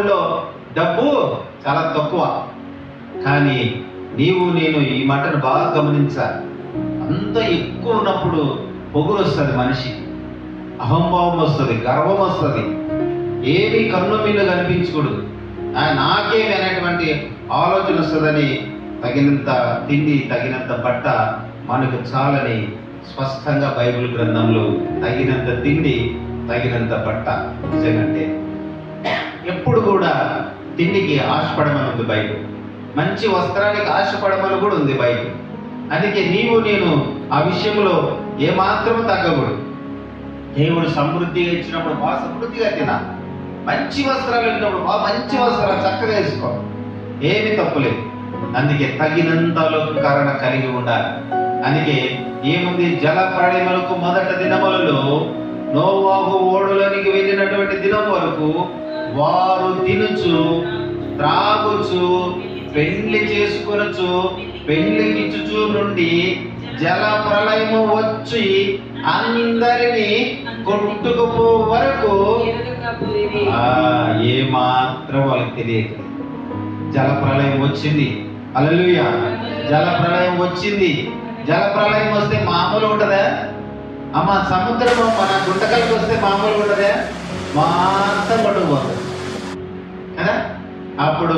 దేవుళ్ళో డబ్బు చాలా తక్కువ. కానీ నీవు నేను ఈ మాటను బాగా గమనించాలి. అంత ఎక్కువ ఉన్నప్పుడు పొగురు వస్తుంది, మనిషి అహంభావం వస్తుంది, గర్వం వస్తుంది, ఏమి కన్ను మీద కనిపించకూడదు, నాకేమి అనేటువంటి ఆలోచన వస్తుందని తగినంత తిండి తగినంత బట్ట మనకు చాలని స్పష్టంగా బైబిల్ గ్రంథంలో తగినంత తిండి తగినంత బట్ట. నిజంటే ఎప్పుడు కూడా తిండికి ఆశపడమని ఉంది బైబిల్, మంచి వస్త్రానికి ఆశపడమని కూడా ఉంది బైబిల్. అందుకే నీవు నేను ఆ విషయంలో ఏమాత్రము తగ్గకూడదు. దేవుడు సమృద్ధిగా ఇచ్చినప్పుడు బాగా సమృద్ధిగా తినాలి. మంచి వస్త్రాలు ఇచ్చినప్పుడు బాగా మంచి వస్త్రాలు చక్కగా వేసుకో, ఏమి తప్పులేదు. అందుకే తగినంత అలంకరణ కలిగి ఉండాలి. అందుకే ఏముంది, జల ప్రళయములకు మొదట దినములలో నోవాహు ఓడలోనికి వెళ్ళినటువంటి దినం వరకు వారు తినుచు త్రాగుచు పెండ్లి చేసుకొనొచ్చు పెండ్లికిచ్చుచు నుండి జల ప్రళయము వచ్చి అందరినీ కొట్టుకుపో వరకు ఏ మాత్రం వాళ్ళకి తెలియదు. జల ప్రళయం వచ్చింది. హల్లెలూయా. జల ప్రళయం వచ్చింది. జల ప్రళయం వస్తే మామూలు ఉంటుందా అమ్మ? సముద్రం మన గుంటకల్కి వస్తే మామూలు ఉంటుందా? మాత్రం పట్టుకుపోతుంది కదా. అప్పుడు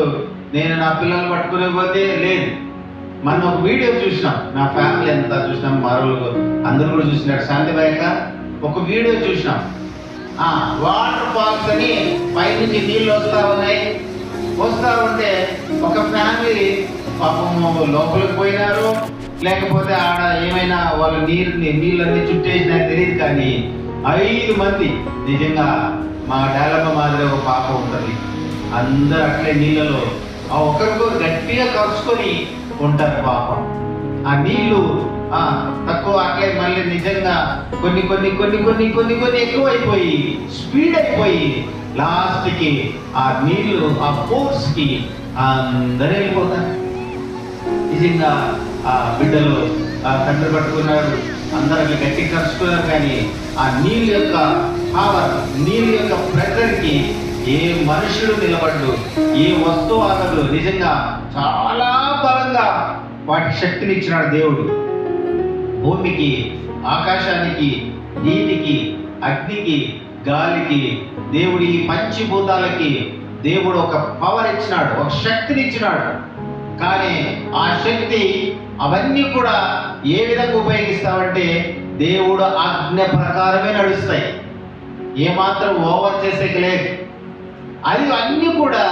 నేను నా పిల్లలు పట్టుకునే పోతే లేదు. మనం ఒక వీడియో చూసినాం, నా ఫ్యామిలీ అంతా చూసినాం, మరొకరు అందరూ కూడా చూసినారు. శాంతిబాయిక ఒక వీడియో చూసినాం. వాటర్ ఫాల్స్ అని పైనుంచి నీళ్ళు వస్తూ ఉన్నాయి. వస్తూ ఉంటే ఒక ఫ్యామిలీ పాపం లోపలికి పోయినారు, లేకపోతే ఆడ ఏమైనా వాళ్ళ నీళ్ళన్నీ చుట్టేసినా తెలియదు. కానీ 5 మంది, నిజంగా మా డాలమ్మ మాదిరి ఒక పాప ఉంటుంది, అందరూ అట్లే నీళ్ళలో ఒకరికొకరు గట్టిగా కలుసుకొని ఉంటారు. పాపం ఆ నీళ్లు తక్కువ అట్లే మళ్ళీ నిజంగా కొన్ని కొన్ని కొన్ని కొన్ని కొన్ని కొన్ని ఎక్కువైపోయి స్పీడ్ అయిపోయి లాస్ట్కి ఆ నీళ్లు ఆ ఫోర్స్కి అందరూ వెళ్ళిపోతారు. నిజంగా ఆ బిడ్డలు తండ్రి పట్టుకున్నాడు, అందరూ గట్టి కలుసుకున్నారు. కానీ ఆ నీళ్ళ యొక్క పవర్, నీళ్ళ యొక్క ప్రెషర్కి ఏ మనుషుడు నిలబడ్డు, ఏ వస్తువు ఆగదు. నిజంగా చాలా బలంగా వాటి శక్తిని ఇచ్చినాడు దేవుడు. భూమికి, ఆకాశానికి, నీటికి, అగ్నికి, గాలికి, దేవుడి పంచభూతాలకి దేవుడు ఒక పవర్ ఇచ్చినాడు, ఒక శక్తిని ఇచ్చినాడు. కానీ ఆ శక్తి అవన్నీ కూడా ఏ విధంగా ఉపయోగిస్తామంటే దేవుడు ఆజ్ఞ ప్రకారమే నడుస్తాయి. ఏమాత్రం ఓవర్ చేసేకి లేదు. అది అన్నీ కూడా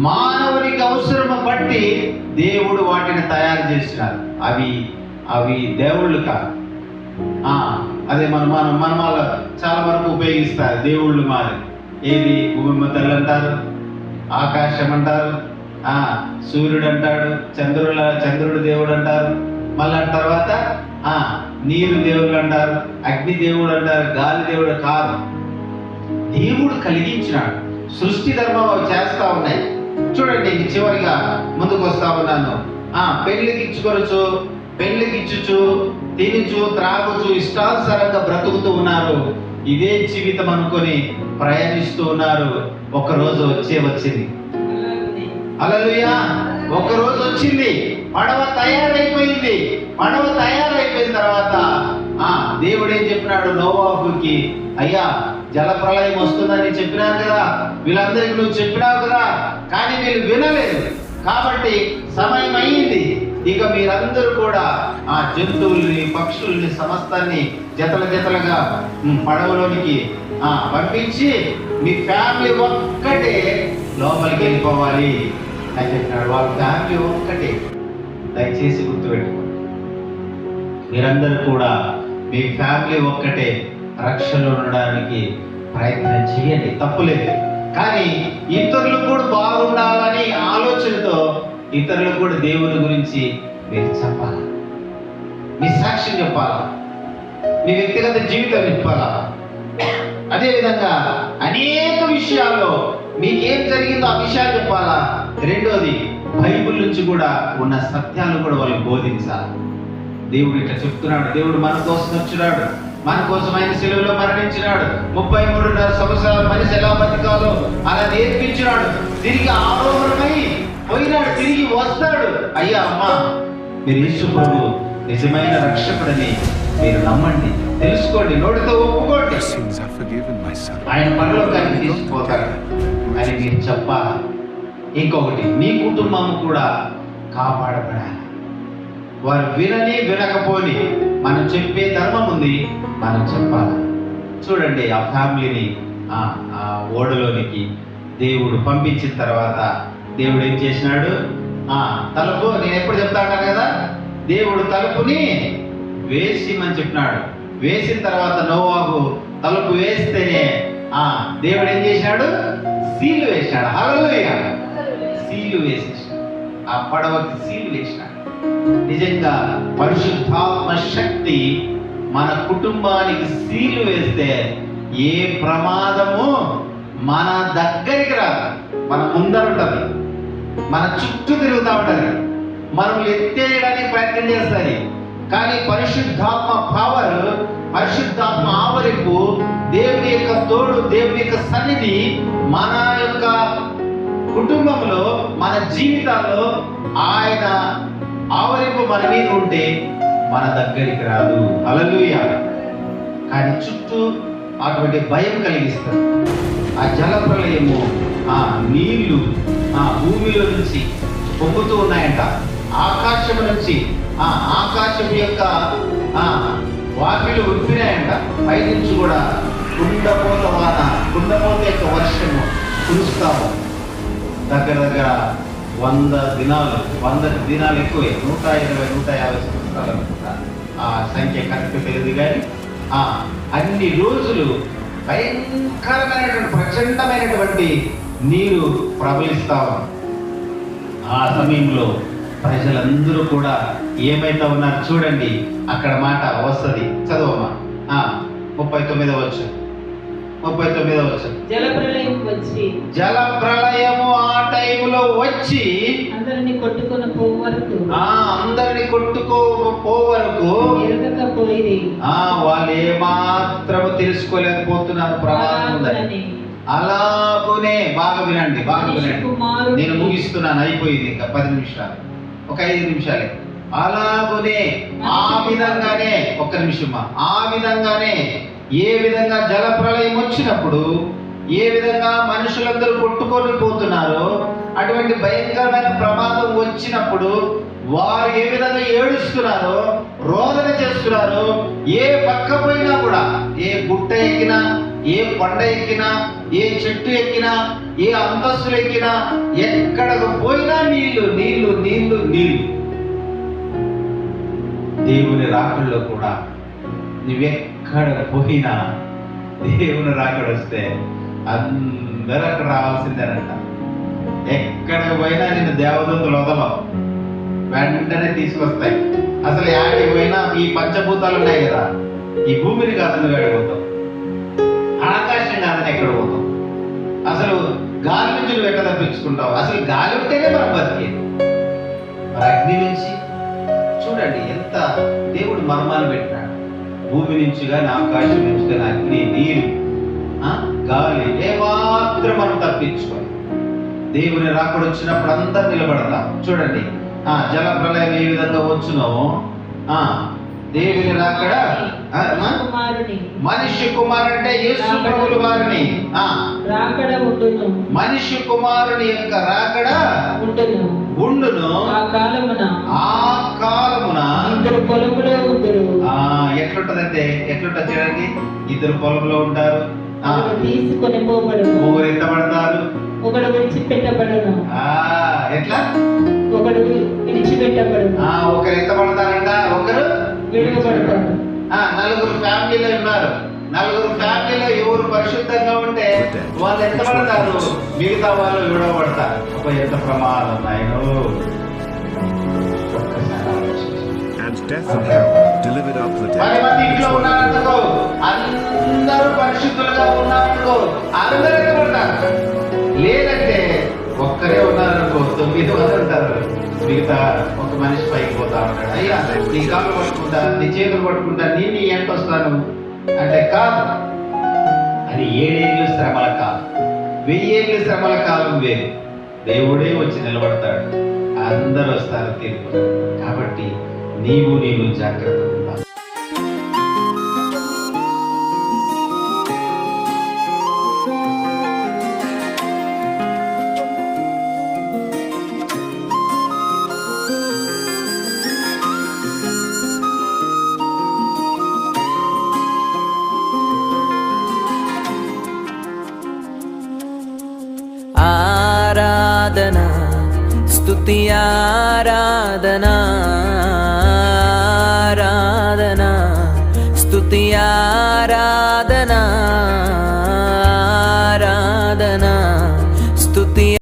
మానవునికి అవసరం బట్టి దేవుడు వాటిని తయారు చేసినారు. అవి దేవుళ్ళు కాదు. అదే మన వాళ్ళ చాలా వరకు ఉపయోగిస్తారు దేవుళ్ళు మారి. ఏది భూమి తల్లి అంటారు, ఆకాశం అంటారు, సూర్యుడు అంటాడు, చంద్రుడు దేవుడు అంటారు, మళ్ళీ తర్వాత నీరు దేవుడు అంటారు, అగ్ని దేవుడు అంటారు, గాలి దేవుడు కాదు. దేవుడు కలిగించినాడు. సృష్టి ధర్మం అవి చేస్తా ఉన్నాయి. చూడండి, చివరిగా ముందుకు వస్తా ఉన్నాను. పెళ్లికిచ్చుచు తినుచు త్రాగుచు ఇష్టానుసారంగా బ్రతుకుతూ ఉన్నారు. ఇదే జీవితం అనుకొని ప్రయాణిస్తూ ఉన్నారు. ఒక రోజు వచ్చింది. హల్లెలూయా. ఒక రోజు వచ్చింది, పడవ తయారైపోయింది. పడవ తయారైపోయిన తర్వాత దేవుడు ఏం చెప్పినాడు నోవాహుకి, అయ్యా జల ప్రళయం వస్తుందని చెప్పినాను కదా, వీళ్ళందరికీ నువ్వు చెప్పినావు కదా, కానీ వీళ్ళు వినలేదు. కాబట్టి సమయం అయ్యింది, ఇక మీరందరూ కూడా ఆ జంతువుల్ని, పక్షుల్ని, సమస్తాన్ని జతలుగా పడవలోనికి పంపించి మీ ఫ్యామిలీ ఒక్కటే లోపలికి వెళ్ళిపోవాలి అని చెప్పినాడు. వాళ్ళ ఫ్యామిలీ ఒక్కటే. దయచేసి గుర్తుపెట్టుకోండి, మీరందరూ కూడా మీ ఫ్యామిలీ ఒక్కటే రక్షణలో ఉండడానికి ప్రయత్నం చేయండి, తప్పులేదు. కానీ ఇతరులు కూడా బాగుండాలని ఆలోచనతో ఇతరులకు కూడా దేవుని గురించి మీరు చెప్పాలి, మీ సాక్ష్యం చెప్పాలా, మీ వ్యక్తిగత జీవితం చెప్పాలా. అదేవిధంగా అనేక విషయాల్లో మీకేం జరిగిందో ఆ విషయాలు చెప్పాలా. రెండోది, బైబిల్ నుంచి కూడా ఉన్న సత్యాలు కూడా వాళ్ళకి బోధించాలి. దేవుడు ఇట్లా చెప్తున్నాడు, దేవుడు మన కోసం వచ్చినాడు, మన కోసం ఆయన శిలువలో మరణించినాడు. 33.5 సంవత్సరాల మనిషి ఎలా బతకాలో అలా నేర్పించినాడు. తిరిగి ఆరోహణమై పోయినాడు, తిరిగి వస్తాడు. అయ్యా అమ్మా, మీరు యేసు ప్రభు నిజమైన రక్షకుడని మీరు నమ్మండి, తెలుసుకోండి, నోటితో ఒప్పుకోండి, ఆయన పరలోకానికి తీసుకుపోతాడు అని మీరు చెప్పాలి. ఇంకొకటి, మీ కుటుంబం కూడా కాపాడబడాలి. వారు వినని వినకపోని మనం చెప్పే ధర్మం ఉంది, మనం చెప్పాలి. చూడండి, ఆ ఫ్యామిలీని ఆ ఓడలోనికి దేవుడు పంపించిన తర్వాత దేవుడు ఏం చేసినాడు? తలుపు, నేను ఎప్పుడు చెప్తా ఉంటాను కదా, దేవుడు తలుపుని వేసిమని చెప్పినాడు. వేసిన తర్వాత నోవాహు తలుపు వేస్తేనే దేవుడు ఏం చేసినాడు? సీలు వేసినాడు. హల్లెలూయా! సీలు వేసేసాడు, ఆ పడవకి సీలు వేసినాడు. నిజంగా పరిశుద్ధాత్మ శక్తి మన కుటుంబానికి సీలు వేస్తే ఏ ప్రమాదము మన దగ్గరికి రాదు. మన ముందర ఉంటుంది, మన చుట్టూ తిరుగుతూ ఉంటుంది, మనం ఎత్తేయడానికి ప్రయత్నం చేస్తుంది. కానీ పరిశుద్ధాత్మ పవర్, పరిశుద్ధాత్మ ఆవరింపు, దేవుని యొక్క తోడు, దేవుని యొక్క సన్నిధి మన యొక్క కుటుంబంలో, మన జీవితాల్లో ఆయన ఆవరింపు మన మీద ఉంటే మన దగ్గరికి రాదు. హల్లెలూయా! కానీ చుట్టూ అటువంటి భయం కలిగిస్తుంది. ఆ జల ప్రళయము, ఆ నీళ్లు భూమిలో నుంచి పొంగుతూ ఉన్నాయంట. ఆకాశం నుంచి ఆకాశం యొక్క వాకిలు ఉప్పినాయంట. పైనుంచి కూడా కుండపోత వాన, కుండపోత యొక్క వర్షము కురుస్తాము. దగ్గర దగ్గర 100 దినాలు ఎక్కువే, 120-150 సంవత్సరాలు అనుకుంటా. ఆ సంఖ్య కరెక్ట్ తెలియదు. కానీ అన్ని రోజులు భయంకరమైనటువంటి ప్రచండమైనటువంటి నీరు ప్రవహిస్తాము. ఆ సమయంలో ప్రజలందరూ కూడా ఏమైతే ఉన్నారు చూడండి. అక్కడ మాట వస్తుంది, చదవమ్మా. 39వ వచనం. జల ప్రళయము ఆ టైంలో వచ్చి అందరిని కొట్టుకొని పోవరకు ఎరగకపోయిరి. వాళ్ళు ఏమాత్రము తెలుసుకోలేకపోతున్నారు ప్రమాదం ఉందని. అలాగునే, బాగా వినండి, నేను ముగిస్తున్నాను, అయిపోయింది ఇంకా 10 నిమిషాలు, ఒక 5 నిమిషాలే. అలాగునే, ఆ విధంగానే, ఒక్క నిమిషమా, ఆ విధంగానే ఏ విధంగా జల ప్రళయం వచ్చినప్పుడు ఏ విధంగా మనుషులందరూ కొట్టుకొని పోతున్నారో, అటువంటి భయంకరమైన ప్రమాదం వచ్చినప్పుడు వారు ఏ విధంగా ఏడుస్తున్నారో, రోదన చేస్తున్నారో, ఏ పక్క పోయినా కూడా, ఏ గుట్ట ఎక్కినా, ఏ కొండ ఎక్కినా, ఏ చెట్టు ఎక్కినా, ఏ అంతస్తులు ఎక్కినా, ఎక్కడకు పోయినా నీళ్లు నీళ్లు నీళ్లు నీళ్లు. దేవుని రాకడలో కూడా నువ్వెక్కడ పోయినా, దేవుని రాకడ వస్తే అందరూ అక్కడ రావాల్సిందేనంట. ఎక్కడికి పోయినా నేను దేవదూతలు వదలవు, వెంటనే తీసుకొస్తాయి. అసలు యాడికి పోయినా ఈ పంచభూతాలు ఉన్నాయి కదా, ఈ భూమిని కాదని వెళ్ళిపోతాం, ఆకాశం కాదని ఎక్కడ పోతాం, అసలు గాలి నుంచి నువ్వు ఎక్కడ తప్పించుకుంటావు? అసలు గాలి ఉంటేనే మనం బతికేది. మరి అగ్ని నుంచి చూడండి ఎంత దేవుడు మర్మాలు పెట్టినాడు. భూమి నుంచి కానీ, ఆకాశం నుంచి కానీ, అగ్ని, నీరు, గాలి, ఏమాత్రం మనం తప్పించుకోవాలి. దేవుని రాకడ వచ్చినప్పుడు అందరు నిలబడతాం. చూడండి, జల ప్రళయం ఏ విధంగా వచ్చునో, దేవుని రాకడ మనిషి కుమారుడు అంటే యేసు ప్రభువు వారిని రాకడ ఉండును. మనిషి కుమారుని యొక్క రాకడ ఉండును. ఆ కాలమున ఇద్దరు పొలంలో ఉందరు. ఎట్లుంటదంటే, ఎట్లుంటది చూడండి, ఇద్దరు పొలంలో ఉంటారు, తీసుకొని పోబడును, ఒకరు ఎత్తబడతారు, ఒకడు విడిచిపెట్టబడును. ఎట్లా? ఒకడు విడిచిపెట్టబడును, ఒకరు ఎత్తబడతారంట, ఒకరు విడవబడతారు. 4 ఫ్యామిలీలో ఉన్నారు. 4 ఫ్యామిలీలో ఎవరు పరిశుద్ధంగా ఉంటే వాళ్ళు ఎత్తబడతారు, మిగతా వాళ్ళు విడవబడతారు. ఎంత ప్రమాదం నాయనో! ఇంట్లో ఉన్నారనుకో, అందరూ పరిశుద్ధులుగా ఉన్నారనుకో, అందరూ ఎత్తబడతారు. లేదంటే ఒక్కరే ఉన్నారనుకో, 9 మంది ఉంటారు, మిగతా ఒక మనిషి పైకి పోతా ఉంటాడు. అయ్యా, నీ కాళ్ళు పట్టుకుంటా, నీ చేతులు పట్టుకుంటా, నీ ఎంట వస్తాను, అంటే కాదు. అది 7 ఏళ్ళు శ్రమల కాలం, 1000 ఏళ్ళు శ్రమల కాలం వేరు. దేవుడే వచ్చి నిలబడతాడు, అందరూ వస్తారు తీర్పు. కాబట్టి నేను జాగ్రత్త ఉండాలి. ఆరాధనా స్తుతి ఆరాధనా, ఆరాధనా స్తుతి ఆరాధనా.